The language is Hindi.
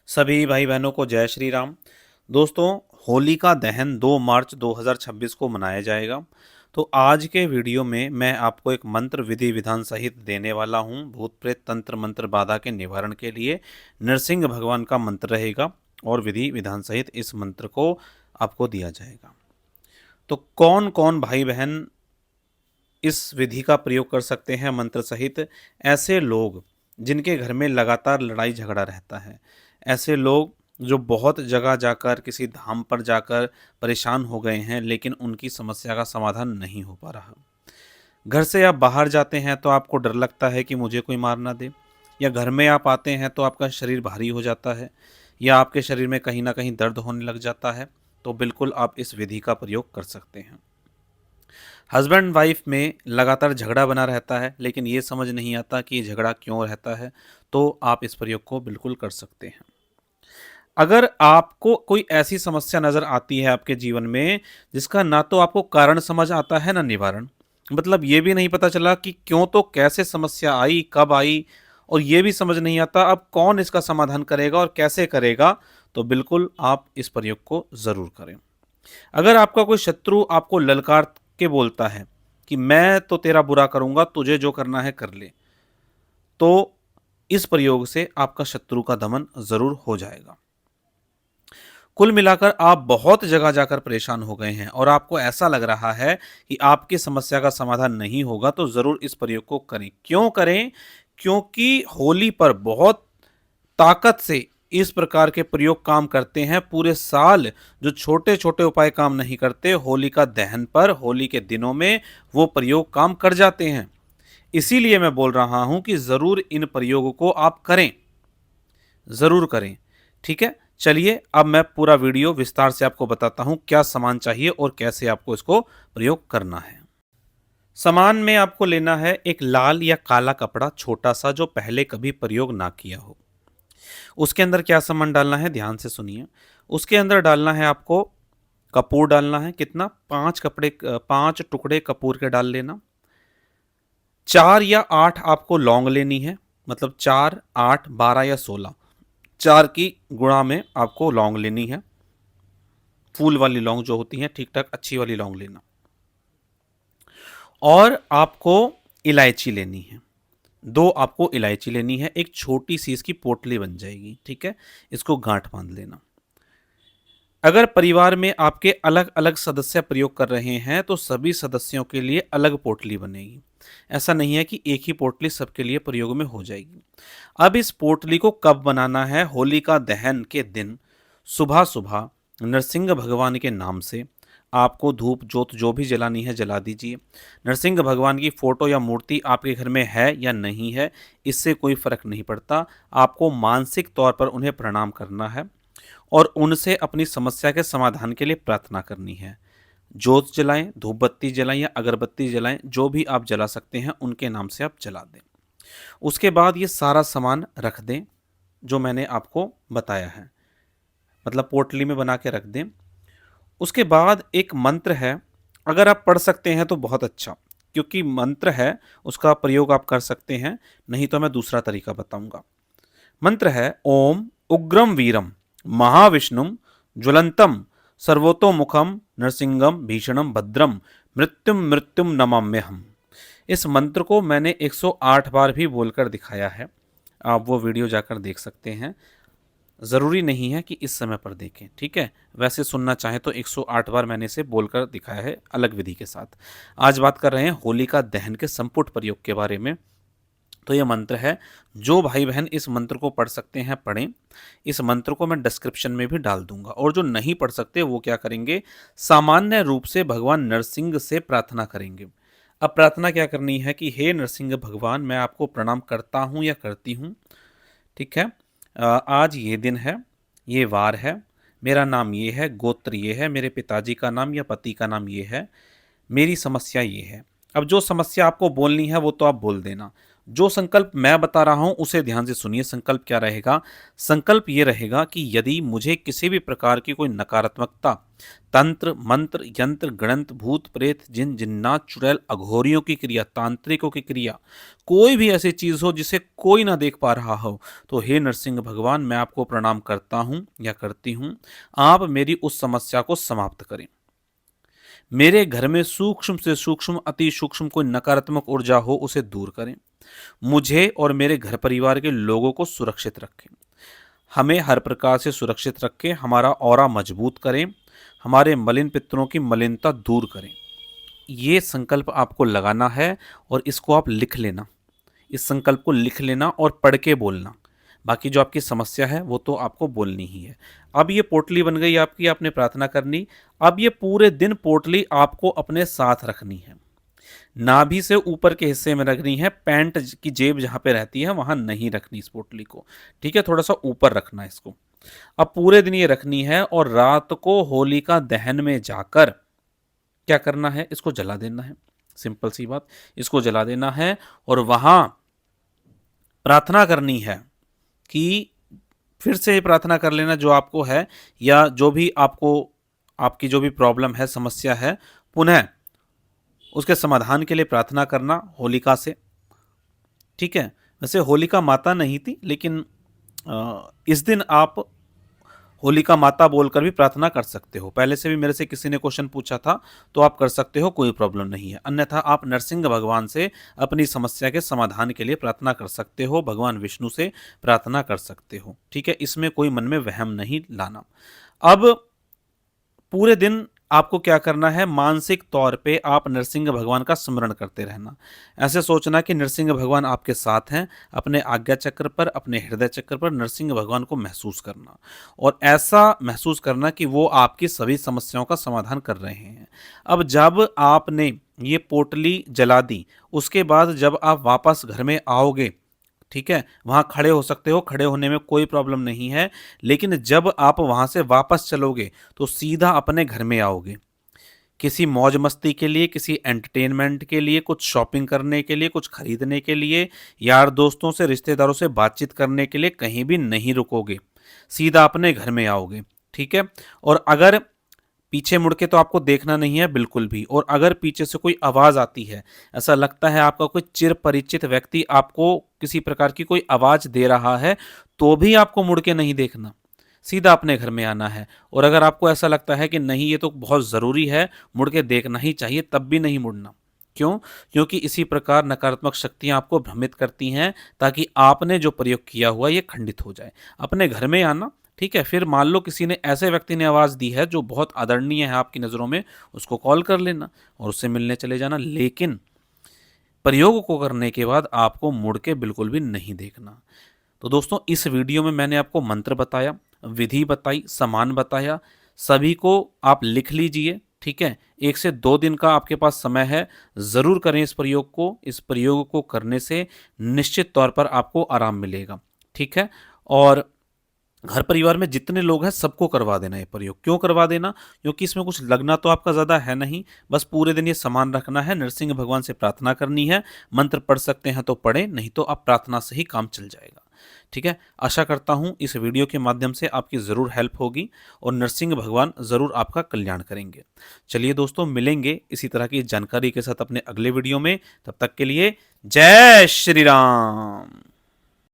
सभी भाई बहनों को जय श्री राम। दोस्तों, होली का दहन 2 मार्च 2026 को मनाया जाएगा। तो आज के वीडियो में मैं आपको एक मंत्र विधि विधान सहित देने वाला हूँ। भूत प्रेत तंत्र मंत्र बाधा के निवारण के लिए नरसिंह भगवान का मंत्र रहेगा और विधि विधान सहित इस मंत्र को आपको दिया जाएगा। तो कौन कौन भाई बहन इस विधि का प्रयोग कर सकते हैं मंत्र सहित? ऐसे लोग जिनके घर में लगातार लड़ाई झगड़ा रहता है, ऐसे लोग जो बहुत जगह जाकर किसी धाम पर जाकर परेशान हो गए हैं लेकिन उनकी समस्या का समाधान नहीं हो पा रहा। घर से आप बाहर जाते हैं तो आपको डर लगता है कि मुझे कोई मार ना दे, या घर में आप आते हैं तो आपका शरीर भारी हो जाता है, या आपके शरीर में कहीं ना कहीं दर्द होने लग जाता है, तो बिल्कुल आप इस विधि का प्रयोग कर सकते हैं। हस्बैंड वाइफ में लगातार झगड़ा बना रहता है लेकिन ये समझ नहीं आता कि ये झगड़ा क्यों रहता है, तो आप इस प्रयोग को बिल्कुल कर सकते हैं। अगर आपको कोई ऐसी समस्या नज़र आती है आपके जीवन में जिसका ना तो आपको कारण समझ आता है ना निवारण, मतलब ये भी नहीं पता चला कि क्यों तो कैसे समस्या आई, कब आई, और ये भी समझ नहीं आता अब कौन इसका समाधान करेगा और कैसे करेगा, तो बिल्कुल आप इस प्रयोग को ज़रूर करें। अगर आपका कोई शत्रु आपको ललकार के बोलता है कि मैं तो तेरा बुरा करूंगा, तुझे जो करना है कर ले, तो इस प्रयोग से आपका शत्रु का दमन जरूर हो जाएगा। कुल मिलाकर आप बहुत जगह जाकर परेशान हो गए हैं और आपको ऐसा लग रहा है कि आपकी समस्या का समाधान नहीं होगा, तो जरूर इस प्रयोग को करें। क्यों करें? क्योंकि होली पर बहुत ताकत से इस प्रकार के प्रयोग काम करते हैं। पूरे साल जो छोटे छोटे उपाय काम नहीं करते, होली का दहन पर, होली के दिनों में वो प्रयोग काम कर जाते हैं। इसीलिए मैं बोल रहा हूं कि जरूर इन प्रयोगों को आप करें, जरूर करें। ठीक है, चलिए अब मैं पूरा वीडियो विस्तार से आपको बताता हूं क्या सामान चाहिए और कैसे आपको इसको प्रयोग करना है। सामान में आपको लेना है एक लाल या काला कपड़ा छोटा सा, जो पहले कभी प्रयोग ना किया हो। उसके अंदर क्या सामान डालना है, ध्यान से सुनिए। उसके अंदर डालना है आपको कपूर डालना है। कितना? 5 टुकड़े कपूर के डाल लेना। 4 या 8 आपको लौंग लेनी है, मतलब 4, 8, 12 या 16, 4 की गुणा में आपको लौंग लेनी है। फूल वाली लौंग जो होती है, ठीक ठाक अच्छी वाली लौंग लेना। और आपको इलायची लेनी है, 2 आपको इलायची लेनी है। एक छोटी सी इसकी पोटली बन जाएगी, ठीक है। इसको गांठ बांध लेना। अगर परिवार में आपके अलग अलग सदस्य प्रयोग कर रहे हैं तो सभी सदस्यों के लिए अलग पोटली बनेगी। ऐसा नहीं है कि एक ही पोटली सबके लिए प्रयोग में हो जाएगी। अब इस पोटली को कब बनाना है? होली का दहन के दिन सुबह सुबह नरसिंह भगवान के नाम से आपको धूप जोत जो भी जलानी है जला दीजिए। नरसिंह भगवान की फोटो या मूर्ति आपके घर में है या नहीं है, इससे कोई फर्क नहीं पड़ता। आपको मानसिक तौर पर उन्हें प्रणाम करना है और उनसे अपनी समस्या के समाधान के लिए प्रार्थना करनी है। जोत जलाएं, धूप बत्ती जलाएं या अगरबत्ती जलाएं, जो भी आप जला सकते हैं उनके नाम से आप जला दें। उसके बाद ये सारा सामान रख दें जो मैंने आपको बताया है, मतलब पोटली में बना के रख दें। उसके बाद एक मंत्र है, अगर आप पढ़ सकते हैं तो बहुत अच्छा, क्योंकि मंत्र है उसका प्रयोग आप कर सकते हैं, नहीं तो मैं दूसरा तरीका बताऊंगा। मंत्र है ओम उग्रम वीरम महाविष्णुम ज्वलंतम सर्वतोमुखम नरसिंहम भीषणम भद्रम मृत्युम मृत्युम नमाम्यहम। इस मंत्र को मैंने 108 बार भी बोलकर दिखाया है, आप वो वीडियो जाकर देख सकते हैं। ज़रूरी नहीं है कि इस समय पर देखें, ठीक है। वैसे सुनना चाहें तो 108 बार मैंने इसे बोलकर दिखाया है अलग विधि के साथ। आज बात कर रहे हैं होली का दहन के संपुट प्रयोग के बारे में। तो ये मंत्र है, जो भाई बहन इस मंत्र को पढ़ सकते हैं पढ़ें। इस मंत्र को मैं डिस्क्रिप्शन में भी डाल दूंगा, और जो नहीं पढ़ सकते वो क्या करेंगे, सामान्य रूप से भगवान नरसिंह से प्रार्थना करेंगे। अब प्रार्थना क्या करनी है कि हे नरसिंह भगवान, मैं आपको प्रणाम करता हूँ या करती हूँ, ठीक है। आज ये दिन है, ये वार है, मेरा नाम ये है, गोत्र ये है, मेरे पिताजी का नाम या पति का नाम ये है, मेरी समस्या ये है। अब जो समस्या आपको बोलनी है वो तो आप बोल देना, जो संकल्प मैं बता रहा हूं उसे ध्यान से सुनिए। संकल्प क्या रहेगा? संकल्प ये रहेगा कि यदि मुझे किसी भी प्रकार की कोई नकारात्मकता, तंत्र मंत्र यंत्र गणंत भूत प्रेत जिन जिन्नात चुड़ैल अघोरियों की क्रिया, तांत्रिकों की क्रिया, कोई भी ऐसी चीज हो जिसे कोई ना देख पा रहा हो, तो हे नरसिंह भगवान, मैं आपको प्रणाम करता हूं या करती हूं, आप मेरी उस समस्या को समाप्त करें। मेरे घर में सूक्ष्म से सूक्ष्म अति सूक्ष्म कोई नकारात्मक ऊर्जा हो उसे दूर करें। मुझे और मेरे घर परिवार के लोगों को सुरक्षित रखें। हमें हर प्रकार से सुरक्षित रखें, हमारा ऑरा मजबूत करें, हमारे मलिन पितरों की मलिनता दूर करें। ये संकल्प आपको लगाना है और इसको आप लिख लेना। इस संकल्प को लिख लेना और पढ़ के बोलना। बाकी जो आपकी समस्या है वो तो आपको बोलनी ही है। अब ये पोटली बन गई आपकी, आपने प्रार्थना करनी। अब ये पूरे दिन पोटली आपको अपने साथ रखनी है। नाभि से ऊपर के हिस्से में रखनी है, पैंट की जेब जहाँ पे रहती है वहाँ नहीं रखनी इस पोटली को। ठीक है, थोड़ा सा ऊपर रखना है इसको। अब पूरे दिन ये रखनी है और रात को होलिका दहन में जाकर क्या करना है? इसको जला देना है। सिंपल सी बात, इसको जला देना है और वहां प्रार्थना करनी है कि फिर से प्रार्थना कर लेना जो आपको है, या जो भी आपको आपकी जो भी प्रॉब्लम है, समस्या है, पुनः उसके समाधान के लिए प्रार्थना करना होलिका से। ठीक है, वैसे होलिका माता नहीं थी, लेकिन इस दिन आप होलिका माता बोलकर भी प्रार्थना कर सकते हो। पहले से भी मेरे से किसी ने क्वेश्चन पूछा था, तो आप कर सकते हो, कोई प्रॉब्लम नहीं है। अन्यथा आप नरसिंह भगवान से अपनी समस्या के समाधान के लिए प्रार्थना कर सकते हो, भगवान विष्णु से प्रार्थना कर सकते हो। ठीक है, इसमें कोई मन में वहम नहीं लाना। अब पूरे दिन आपको क्या करना है? मानसिक तौर पे आप नरसिंह भगवान का स्मरण करते रहना। ऐसे सोचना कि नरसिंह भगवान आपके साथ हैं। अपने आज्ञा चक्र पर, अपने हृदय चक्र पर नरसिंह भगवान को महसूस करना और ऐसा महसूस करना कि वो आपकी सभी समस्याओं का समाधान कर रहे हैं। अब जब आपने ये पोटली जला दी, उसके बाद जब आप वापस घर में आओगे, ठीक है, वहां खड़े हो सकते हो, खड़े होने में कोई प्रॉब्लम नहीं है। लेकिन जब आप वहां से वापस चलोगे तो सीधा अपने घर में आओगे। किसी मौज मस्ती के लिए, किसी एंटरटेनमेंट के लिए, कुछ शॉपिंग करने के लिए, कुछ खरीदने के लिए, यार दोस्तों से, रिश्तेदारों से बातचीत करने के लिए कहीं भी नहीं रुकोगे, सीधा अपने घर में आओगे। ठीक है, और अगर पीछे मुड़ के तो आपको देखना नहीं है बिल्कुल भी, और अगर पीछे से कोई आवाज़ आती है, ऐसा लगता है आपका कोई चिर परिचित व्यक्ति आपको किसी प्रकार की कोई आवाज़ दे रहा है, तो भी आपको मुड़ के नहीं देखना, सीधा अपने घर में आना है। और अगर आपको ऐसा लगता है कि नहीं ये तो बहुत ज़रूरी है, मुड़ के देखना ही चाहिए, तब भी नहीं मुड़ना। क्यों? क्योंकि इसी प्रकार नकारात्मक शक्तियां आपको भ्रमित करती हैं, ताकि आपने जो प्रयोग किया हुआ ये खंडित हो जाए। अपने घर में आना। ठीक है, फिर मान लो किसी ने, ऐसे व्यक्ति ने आवाज़ दी है जो बहुत आदरणीय है आपकी नज़रों में, उसको कॉल कर लेना और उससे मिलने चले जाना। लेकिन प्रयोग को करने के बाद आपको मुड़ के बिल्कुल भी नहीं देखना। तो दोस्तों, इस वीडियो में मैंने आपको मंत्र बताया, विधि बताई, सामान बताया, सभी को आप लिख लीजिए। ठीक है, 1 से 2 दिन का आपके पास समय है, ज़रूर करें इस प्रयोग को। इस प्रयोग को करने से निश्चित तौर पर आपको आराम मिलेगा। ठीक है, और घर परिवार में जितने लोग हैं सबको करवा देना ये प्रयोग। क्यों करवा देना? क्योंकि इसमें कुछ लगना तो आपका ज़्यादा है नहीं, बस पूरे दिन ये सामान रखना है, नरसिंह भगवान से प्रार्थना करनी है। मंत्र पढ़ सकते हैं तो पढ़ें, नहीं तो आप प्रार्थना से ही काम चल जाएगा। ठीक है, आशा करता हूँ इस वीडियो के माध्यम से आपकी ज़रूर हेल्प होगी और नरसिंह भगवान ज़रूर आपका कल्याण करेंगे। चलिए दोस्तों, मिलेंगे इसी तरह की जानकारी के साथ अपने अगले वीडियो में। तब तक के लिए जय श्री राम।